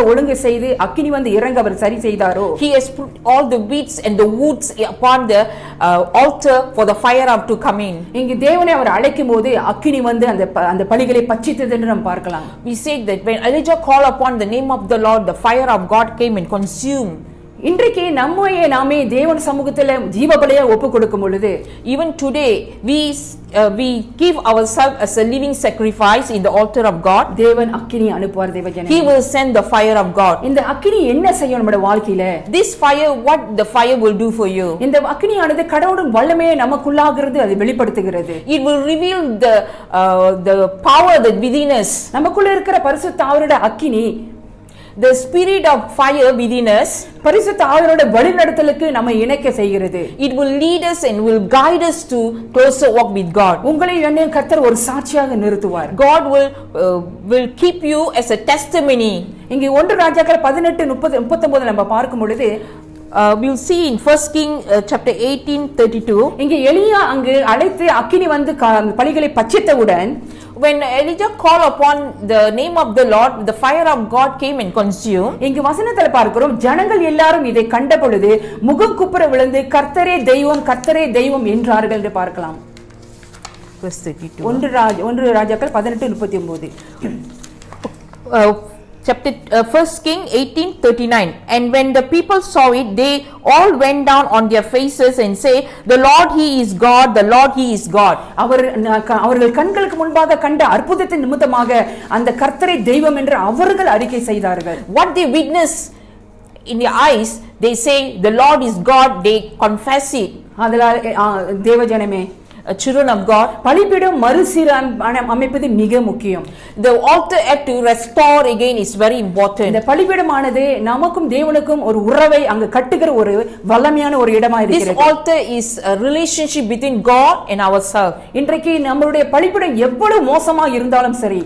ஒழுங்கு செய்து அக்கினி இறங்க அவர் சரி செய்தாரோ, He has put all the weeds and the woods upon the altar for the fire of to come in. இங்கு தேவனை அவர் அழைக்கும் போது அக்கினி அந்த பலிகளை பட்சித்தது என்று நாம் பார்க்கலாம். We say that when Elijah called upon the name of the Lord, the fire of God came and consumed. இன்றைக்கு நாமே தேவன் சமூகத்துல ஜீவபலியா ஒப்பு கொடுக்கும் பொழுது, even today we give ourselves as a living sacrifice in the altar of God. தேவன் அக்கினி அனுப்புவார். தேவஜனமே, He will send the fire of God. இந்த அக்கினி என்ன செய்யும் நம்முடைய வாழ்க்கையில? This fire, what the fire will do for you? இந்த அக்கினியானது கடவுளின் வல்லமையை நமக்குள்ளாகிறது, அது வெளிப்படுத்துகிறது. It will reveal the power that within us. நமக்குள்ள இருக்கிற பரிசுத்த ஆவியோட அக்கினி, the spirit of fire within us, பரிசுத்த ஆவியோட வழிநடத்தலுக்கு நம்ம இணைக்க செய்கிறது. it will lead us and will guide us to closer walk with God. உங்களை என்னையும் கர்த்தர் ஒரு சாட்சியாக நிறுத்துவார். God will keep you as a testimony. இங்கே 1 ராஜாக்கள் 18:30-39 நம்ம பார்க்கும் பொழுது, we'll see in 1 King chapter 18:32. இங்கே எலியா அங்கு அழைத்து அக்கினி பலிகளை பட்சித்தவுடன், when Elijah called upon the name of the Lord, the fire of God came and consumed. இங்கு வசனத்துல பார்க்கிறோம், ஜனங்கள் எல்லாரும் இதை கண்ட பொழுது முகம் குப்புற விழுந்து கர்த்தரே தெய்வம் கர்த்தரே தெய்வம் என்றார்கள் என்று பார்க்கலாம். Verse 32. 1 ராஜாக்கள் 18:39. Chapter 1 King 18:39. And when the people saw it, they all went down on their faces and say, the Lord He is God, the Lord He is God. அவர்கள் கண்களுக்கு முன்பாக கண்ட அற்புதத்தின் நிமித்தமாக அந்த கர்த்தரை தெய்வம் என்று அவர்கள் அறிக்கை செய்தார்கள். What they witness in their eyes, they say the Lord is God, they confess it. அதனால் தேவஜனமே, children of God, பலிபீடம் மறுசீரமைப்பது மிக முக்கியம். the altar act to restore again is very important. இந்த பலிபீடமானது நமக்கும் தேவனுக்கும் ஒரு உறவை அங்கு கட்டுகிற ஒரு வல்லமையான ஒரு இடமா இருக்கிறது. This altar is a relationship between God and ourselves. இன்றைக்கு நம்மளுடைய பலிபீடம் எவ்வளவு மோசமா இருந்தாலும் சரி,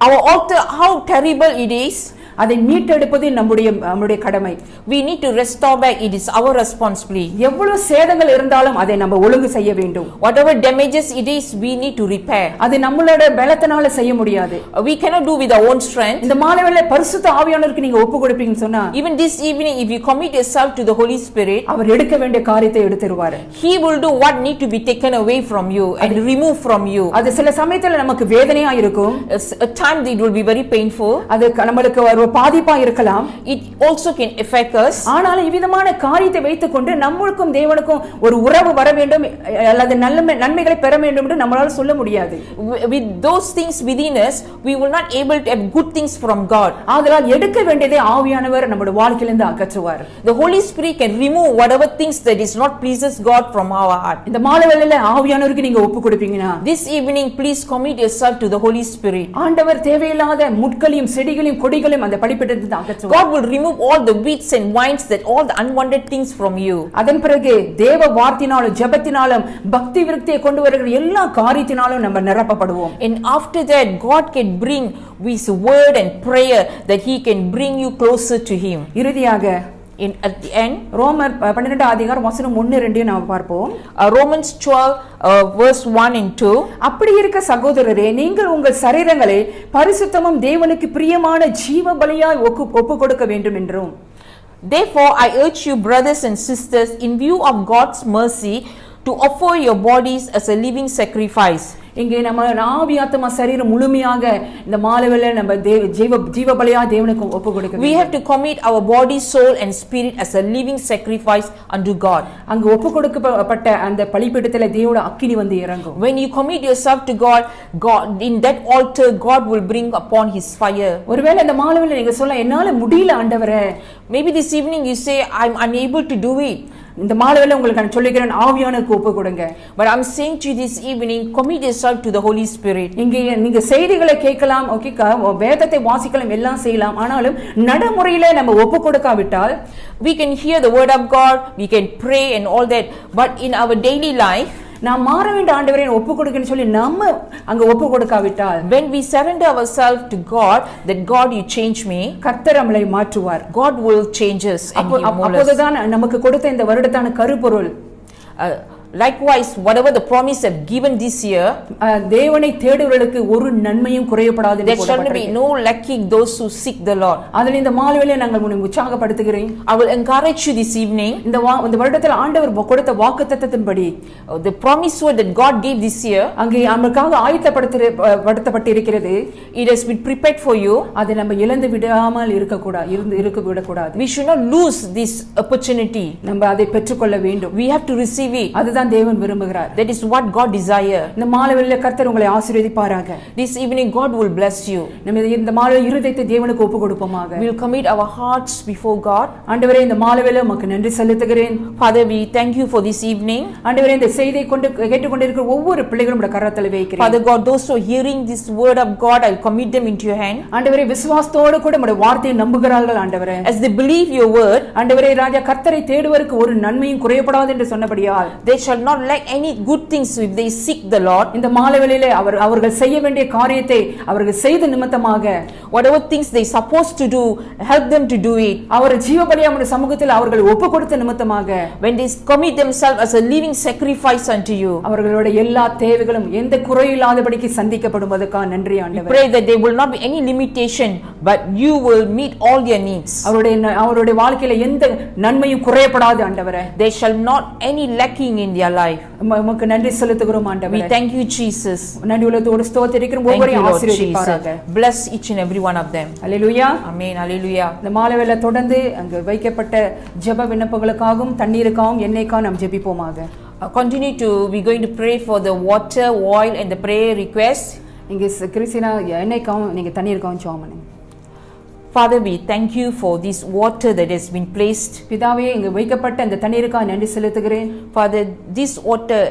our altar, how terrible it is, அதை மீட்டெடுப்பது நம்முடைய கடமை. we need to restore back. It is our responsibility. எவ்வளவு சேதங்கள் இருந்தாலும் அதை நம்ம ஒழுங்கு செய்ய வேண்டும். Whatever damages it is, we need to repair. அது நம்மளோட பலத்தினால செய்ய முடியாது. We cannot do with our own strength. இந்த மாலைவேளை பரிசுத்த ஆவியானவருக்கு நீங்க ஒப்பு கொடுப்பீங்கன்னு சொன்னா, even this evening if you commit yourself to the Holy Spirit, அவர் எடுக்க வேண்டிய காரியத்தை எடுத்துருவார். He will do what need to be taken away from you and remove from you. அது சில சமயத்துல நமக்கு வேதனையா இருக்கும். A time it will be very painful. அது நம்மளுக்கு ஒரு பாதிப்பா இருக்கலாம். It also can affect us. ஆனாலும் இவ்விதமான காரியத்தை வைத்துக்கொண்டு நம்மளுக்கும் தேவனுக்கும் ஒரு உறவு வர வேண்டும் அல்லது நன்மைகளை பெற வேண்டும் என்று நம்மளால சொல்ல முடியாது. With those things within us, we will not able to have good things from God. ஆதலால் எடுக்க வேண்டியதை ஆவியானவர் நம்முடைய வாழ்க்கையிலிருந்து அகற்றுவார். The Holy Spirit can remove whatever things that is not pleases God from our heart. இந்த மாலைவேளையில ஆவியானவருக்கு நீங்க ஒப்பு கொடுப்பீங்கனா, this evening please commit yourself to the Holy Spirit. ஆண்டவர் தேவையில்லாத முட்களையும் செடிகளையும் கொடிகளையும் அந்த பலிபீடத்திலிருந்து அகற்றுவார். God will remove all the weeds and vines, that all the unwanted things from you. அதன் பிறகு தேவ வார்த்தையினாலும் ஜெபத்தினாலும் பக்தி விருத்தியை கொண்டு வருகிற எல்லா காரியத்தினாலும் நம்ம நிரப்பப்படுவோம். And after that God can bring with word and prayer that He can bring you closer to Him. இறுதியாக at the end, ரோமர் 12 அதிகாரம் வசனம் 1-2 நாம் பார்ப்போம். Romans 12 verse 1 and 2. அப்படி இருக்க சகோதரரே, நீங்கள் உங்கள் சரீரங்களை பரிசுத்தமும் தேவனுக்கு பிரியமான ஜீவ பலியாய் ஒப்பு கொடுக்க வேண்டும் என்றும், therefore I urge you brothers and sisters in view of God's mercy to offer your bodies as a living sacrifice. இங்கே நம்ம ஆவி ஆத்மா சரீரம் முழுமையாக இந்த மாலைவேளை நம்ம ஜீவ பலியா தேவனுக்கு ஒப்பு கொடுக்கணும். We have to commit our body, soul and spirit as a living sacrifice unto God. அங்க ஒப்பு கொடுக்கப்பட்ட அந்த பலிபீடத்திலே தேவனுடைய அக்கினி இறங்கும். When you commit yourself to God, in that altar God will bring upon His fire. ஒருவேளை இந்த மாலைவேளை நீங்க சொல்ல, என்னால முடியல ஆண்டவரே, maybe this evening you say I'm unable to do it. இந்த மாலையில உங்களுக்கு நான் சொல்லிக்கிறேன், ஆவியானுக்கு ஒப்பு கொடுங்க. But I'm saying to you this evening, commit yourself to the Holy Spirit. இங்கே நீங்க செய்திகளை கேட்கலாம், ஓகே, வேதத்தை வாசிக்கலாம், எல்லாம் செய்யலாம். ஆனாலும் நடைமுறையில நம்ம ஒப்பு கொடுக்காவிட்டால், We can hear the word of God, we can pray and all that, but in our daily life, நாம் மாற வேண்டிய ஆண்டவரே ஒப்பு கொடுக்கன்னு சொல்லி நம்ம அங்க ஒப்பு கொடுக்காவிட்டால், when we surrender ourselves to God, that God you change me, கர்த்தர் நம்மை மாற்றுவார். God will change us and He mold us. அப்போதுதான் நமக்கு கொடுத்த இந்த வருடத்தான கருப்பொருள். Likewise, whatever the promise have given this year, தேவனை தேடுவர்களுக்கு ஒரு நன்மையும் குறையப்படாது என்று there shall be no lacking those who seek the Lord. அதில் இந்த மாலையிலே நாங்கள் உங்களை உற்சாகப்படுத்துகிறேன். I will encourage you this evening. இந்த வருடத்தில் ஆண்டவர் கொடுத்த வாக்குத்தத்தத்தின்படி, the promise word that God gave this year, அங்கே நமக்காக ஆயத்தப்படுத்தப்பட்டிருக்கிறது. it has been prepared for you. அதை நம்ம இழந்து விடாமல் இருக்க விடக்கூடாது. We should not lose this opportunity. நம்ம அதை பெற்றுக்கொள்ள வேண்டும். We have to receive it. அதுதான் தேவன் விரும்புகிறார். That is what God desire. இந்த மாலையிலே கர்த்தர் உங்களை ஆசீர்வதிப்பாராக. This evening God will bless you. நம்ம இந்த மாலையிலே இருதயத்தை தேவனுக்கு ஒப்பு கொடுப்போமாக. We will commit our hearts before God. ஆண்டவரே, இந்த மாலையிலே உமக்கு நன்றி செலுத்துகிறேன். Father, we thank you for this evening. ஆண்டவரே, இந்த செய்தியை கேட்டுக்கொண்டிருக்கிற ஒவ்வொரு பிள்ளைகளும் உம்முடைய கரத்தில் வைக்கிறேன். Father God, those who are hearing this word of God, I will commit them into your hand. ஆண்டவரே, விசுவாசத்தோடு கூட உம்முடைய வார்த்தையை நம்புகிறார்கள் ஆண்டவரே. As they believe your word, ஆண்டவரே ராஜா, கர்த்தரை தேடுவதற்கு ஒரு நன்மையும் குறையப்படாது என்று சொன்னபடியால், they shall not lack any good things if they seek the Lord. இந்த மாலைவேளையிலே அவர்கள் செய்ய வேண்டிய காரியத்தை அவர்கள் செய்த நிமித்தமாக, whatever things they supposed to do, help them to do it. அவர் ஜீவபலியாக உம்முடைய சமூகத்தில் அவர்கள் ஒப்பு கொடுத்த நிமித்தமாக, when they commit themselves as a living sacrifice unto you, அவர்களுடைய எல்லா தேவைகளும் எந்த குறையில்லாதபடிக்கு சந்திக்கப்படுவதற்காக நன்றி ஆண்டவரே. pray that there will not be any limitation, but you will meet all their needs. அவருடைய வாழ்க்கையில எந்த நன்மையும் குறையப்படாது ஆண்டவரே. There shall not any lacking in their life. உமக்கு நன்றி செலுத்துகிறோம் ஆண்டவரே. We thank you Jesus. நன்றி உள்ளத்தோடு ஸ்தோத்திரிக்கிறோம். ஒவ்வொருவரையும் ஆசீர்வதிப்பாராக. Bless each and every one of them. Hallelujah. Amen. Hallelujah. இந்த மாலைவேளை தொடர்ந்து அங்கு வைக்கப்பட்ட ஜெப விண்ணப்பங்களுக்காகவும் தண்ணீருக்காகவும் எண்ணெய்க்காகவும் நாம் ஜெபிப்போமாக. Continue to we going to pray for the water, oil and the prayer request. இங்க கிறிஸ்டினா எண்ணெய்க்காகவும் நீங்க தண்ணீருக்காகவும் ஜெபம் பண்ணுங்க. Father, we thank you for this water that has been placed. பிதாவே, இங்கு வைக்கப்பட்ட இந்த தண்ணீருக்காக நன்றி செலுத்துகிறேன். Father, this water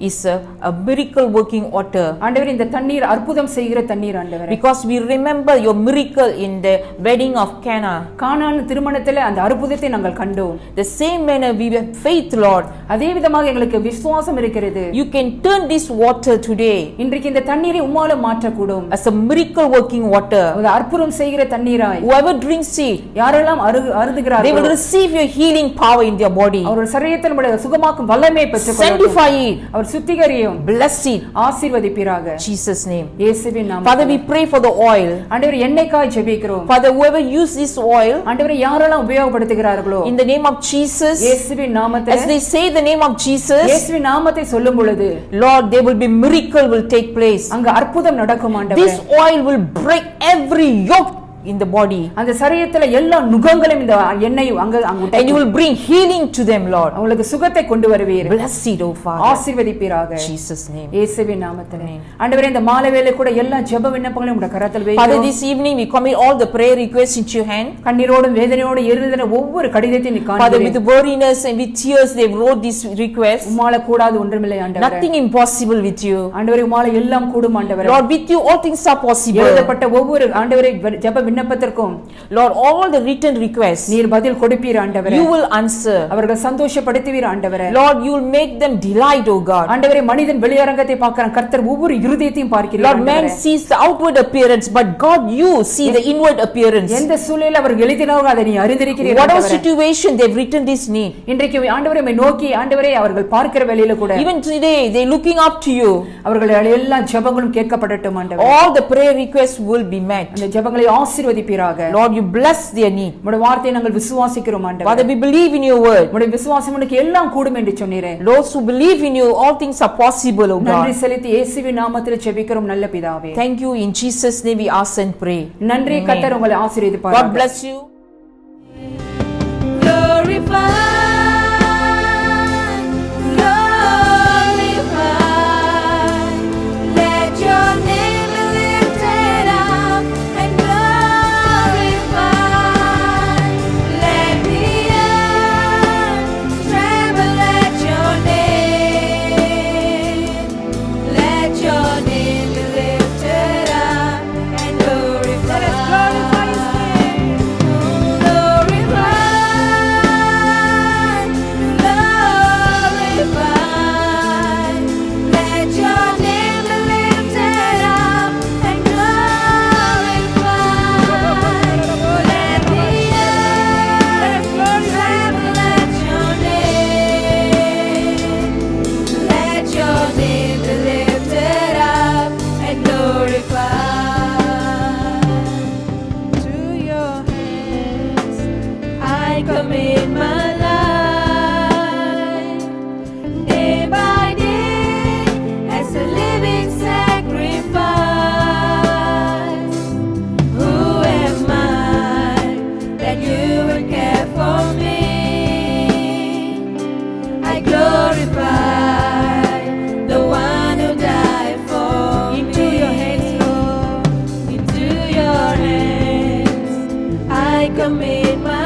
is a miracle working water. ஆண்டவரே, இந்த தண்ணீர் அற்புதம் செய்கிற தண்ணீர் ஆண்டவரே. Because we remember your miracle in the wedding of Cana. கானான் திருமணத்திலே அந்த அற்புதத்தை நாங்கள் கண்டோம். The same manner we have faith, Lord. அதே விதமாக எங்களுக்கு விசுவாசம் இருக்கிறது. You can turn this water today இன்றைக்கு இந்த தண்ணீரை உம்மால மாற்றக்கூடும். as a miracle working water. ஒரு அற்புதம் செய்கிற தண்ணீராய் Whoever drinks it, யாரெல்லாம் அருந்துகிறார்களோ, they will receive your healing power in their body. அவர்கள் சரீரத்தில் நம்முடைய சுகமாக்கும் வல்லமையை பெற்றுக்கொள்ளட்டும். Sanctify it. Our சுத்திகரியும். Bless it. ஆசீர்வதிப்பீராக. Jesus name. இயேசுவின் நாமத்தில். Father, we pray for the oil. ஆண்டவரே, எண்ணெய்க்காய் ஜெபிக்கிறோம். Father, whoever use this oil, ஆண்டவரே, யாரெல்லாம் உபயோகப்படுத்துகிறார்களோ, in the name of Jesus, இயேசுவின் நாமத்தில், as they say the name of Jesus, இயேசுவின் நாமத்தை சொல்லும் பொழுது, Lord, there will be miracle will take place. அங்க அற்புதம் நடக்கும் ஆண்டவரே. This oil will break every yoke in the body, அந்த சரீரத்துல எல்லா நுகங்களும் இந்த எண்ணெய் அங்க and you will bring healing to them, Lord. அவங்களுக்கு சுகத்தை கொண்டு வருவீர். Bless it, oh Father. ஆசீர்வதிப்பீராக. Jesus name. இயேசுவின் நாமத்திலே. ஆண்டவரே, இந்த மாலை வேளை கூட எல்லா ஜெப விண்ணப்பங்களையும் உம்முடைய கரத்தில் வைக்கிறோம். Father, this evening we commit all the prayer requests into your hand. கண்ணீரோடும் வேதனையோடும் எழுதின ஒவ்வொரு கடிதத்தையும் நீ Father, காண்கிறீர். with weariness and with tears they wrote this request. உம்மால கூடாது ஒன்றுமில்லை ஆண்டவரே. Nothing impossible with you. ஆண்டவரே, உம்மால எல்லாம் கூடும் ஆண்டவரே. Lord, with you all things are possible. எழுதப்பட்ட ஒவ்வொரு ஆண்டவரே ஜெப விண்ணப்பத்திற்கும் Lord, all the written requests நீர் பதில் கொடுப்பீர் ஆண்டவரே. you will answer. அவர்கள் சந்தோஷப்படுத்துவீர் ஆண்டவரே. Lord, you will make them delight, oh God. ஆண்டவரே, மனிதன் வெளியரங்கத்தை பார்க்கிறான், கர்த்தர் ஒவ்வொரு இருதயத்தையும் பார்க்கிறார். Lord, man sees the outward appearance, but God, you see the inward appearance. எந்த சூழ்நிலையில் அவர் எழுதினாரோ அதை நீ அறிந்திருக்கிறீர் Whatever ஆண்டவரே. situation they've written this need, இன்றைக்கு ஆண்டவரே உம்மை நோக்கி ஆண்டவரே அவர்கள் பார்க்கிற வேளையில கூட even today they looking up to you. அவர்கள் எல்லா ஜெபங்களும் கேட்கப்படட்டும் ஆண்டவரே. All the prayer requests will be met. அந்த ஜெபங்களை ஆசீர்வதிப்பீராக. Lord, you bless their need. உம்முடைய வார்த்தையை நாங்கள் விசுவாசிக்கிறோம் ஆண்டவரே. Father, we believe in your word. உம்முடைய விசுவாசம் உனக்கு எல்லாம் கூடும் என்று சொன்னீரே. Those who believe in you, all things are possible, oh நன்றி God. செலுத்தி இயேசுவின் நாமத்தில் ஜெபிக்கிறோம் நல்ல பிதாவே. Thank you. In Jesus' name we ask and pray. நன்றி. Amen. கர்த்தர் உங்களை ஆசீர்வதிப்பாராக. God bless you. Glorify, glorify, let your name be lifted up and glorified. Let the earth tremble. I commit my life day by day as a living sacrifice. Who am I that you would care for me? I glorify the one who died for me. Into your hands, Lord. Into your hands I commit my